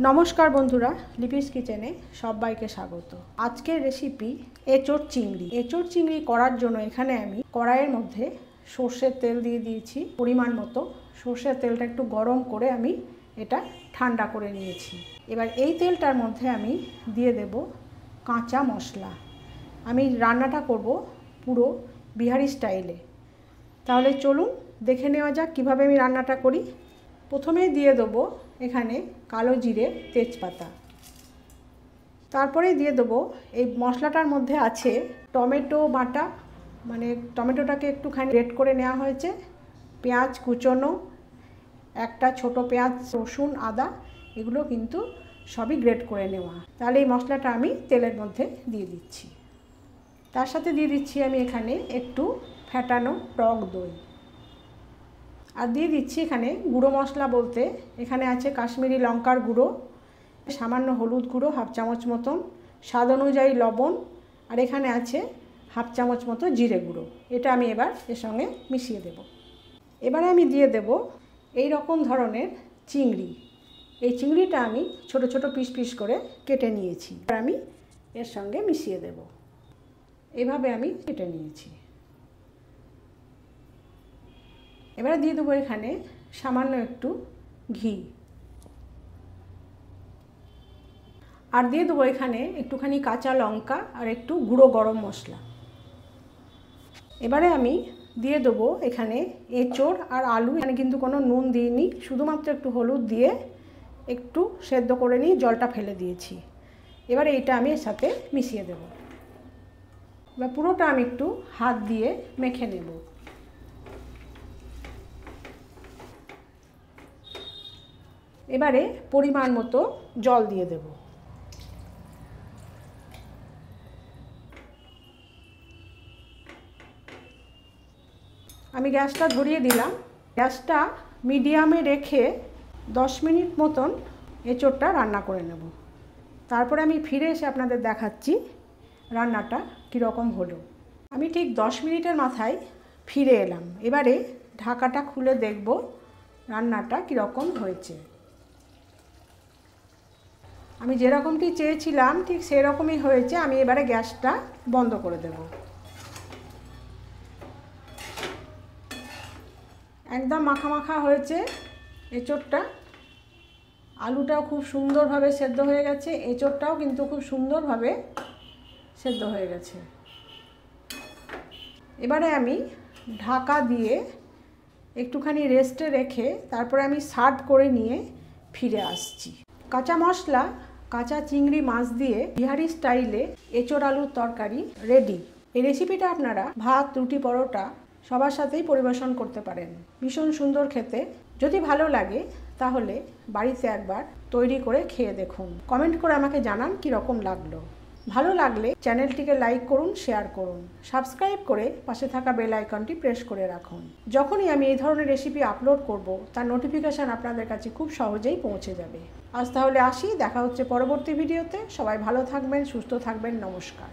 নমস্কার বন্ধুরা, লিপিস কিচেনে সবাইকে স্বাগত। আজকের রেসিপি এঁচোড় চিংড়ি। এঁচোড় চিংড়ি করার জন্য এখানে আমি কড়াইয়ের মধ্যে সর্ষের তেল দিয়ে দিয়েছি পরিমাণ মতো। সর্ষের তেলটা একটু গরম করে আমি এটা ঠান্ডা করে নিয়েছি। এবার এই তেলটার মধ্যে আমি দিয়ে দেব কাঁচা মশলা। আমি রান্নাটা করব পুরো বিহারি স্টাইলে। তাহলে চলুন দেখে নেওয়া যাক কীভাবে আমি রান্নাটা করি। প্রথমেই দিয়ে দেবো এখানে কালো জিরে, তেজপাতা। তারপরে দিয়ে দেবো এই মশলাটার মধ্যে আছে টমেটো বাটা, মানে টমেটোটাকে একটুখানি গ্রেট করে নেওয়া হয়েছে, পেঁয়াজ কুচোনো, একটা ছোট পেঁয়াজ, রসুন, আদা, এগুলো কিন্তু সবই গ্রেট করে নেওয়া। তাহলে এই মশলাটা আমি তেলের মধ্যে দিয়ে দিচ্ছি। তার সাথে দিয়ে দিচ্ছি আমি এখানে একটু ফ্যাটানো টক দই। আর দিয়ে দিচ্ছি এখানে গুঁড়ো মশলা বলতে এখানে আছে কাশ্মীরি লঙ্কার গুঁড়ো, সামান্য হলুদ গুঁড়ো হাফ চামচ মতন, স্বাদ অনুযায়ী লবণ, আর এখানে আছে হাফ চামচ মতো জিরে গুঁড়ো। এটা আমি এবার এর সঙ্গে মিশিয়ে দেব। এবারে আমি দিয়ে দেব এই রকম ধরনের চিংড়ি। এই চিংড়িটা আমি ছোট ছোট পিস পিস করে কেটে নিয়েছি। এবার আমি এর সঙ্গে মিশিয়ে দেব। এভাবে আমি কেটে নিয়েছি। এবারে দিয়ে দেবো এখানে সামান্য একটু ঘি, আর দিয়ে দেবো এখানে একটুখানি কাঁচা লঙ্কা আর একটু গুঁড়ো গরম মশলা। এবারে আমি দিয়ে দেবো এখানে এঁচোড় আর আলু। এখানে কিন্তু কোনো নুন দিইনি, শুধুমাত্র একটু হলুদ দিয়ে একটু সেদ্ধ করে নিয়ে জলটা ফেলে দিয়েছি। এবারে এইটা আমি এর সাথে মিশিয়ে দেব। এবার পুরোটা আমি একটু হাত দিয়ে মেখে নেব। এবারে পরিমাণ মতো জল দিয়ে দেব। আমি গ্যাসটা ধরিয়ে দিলাম। গ্যাসটা মিডিয়ামে রেখে 10 মিনিট মতন এঁচোড়টা রান্না করে নেব। তারপরে আমি ফিরে এসে আপনাদের দেখাচ্ছি রান্নাটা কীরকম হলো। আমি ঠিক 10 মিনিটের মাথায় ফিরে এলাম। এবারে ঢাকাটা খুলে দেখব রান্নাটা কীরকম হয়েছে। আমি যেরকমটি চেয়েছিলাম ঠিক সেরকমই হয়েছে। আমি এবারে গ্যাসটা বন্ধ করে দেব। একদম মাখা মাখা হয়েছে এঁচোড়টা। আলুটাও খুব সুন্দরভাবে সেদ্ধ হয়ে গেছে, এঁচোড়টাও কিন্তু খুব সুন্দরভাবে সেদ্ধ হয়ে গেছে। এবারে আমি ঢাকা দিয়ে একটুখানি রেস্টে রেখে তারপরে আমি সার্ভ করে নিয়ে ফিরে আসছি। কাঁচা মশলা, কাঁচা চিংড়ি মাছ দিয়ে বিহারি স্টাইলে এঁচোড় আলুর তরকারি রেডি। এই রেসিপিটা আপনারা ভাত, রুটি, পরোটা সবার সাথেই পরিবেশন করতে পারেন। ভীষণ সুন্দর খেতে। যদি ভালো লাগে তাহলে বাড়িতে একবার তৈরি করে খেয়ে দেখুন। কমেন্ট করে আমাকে জানান কীরকম লাগলো। ভালো লাগলে চ্যানেলটিকে লাইক করুন, শেয়ার করুন, সাবস্ক্রাইব করে পাশে থাকা বেল আইকনটি প্রেস করে রাখুন। যখনই আমি এই ধরনের রেসিপি আপলোড করব তার নোটিফিকেশান আপনাদের কাছে খুব সহজেই পৌঁছে যাবে। আজ তাহলে আসি, দেখা হচ্ছে পরবর্তী ভিডিওতে। সবাই ভালো থাকবেন, সুস্থ থাকবেন। নমস্কার।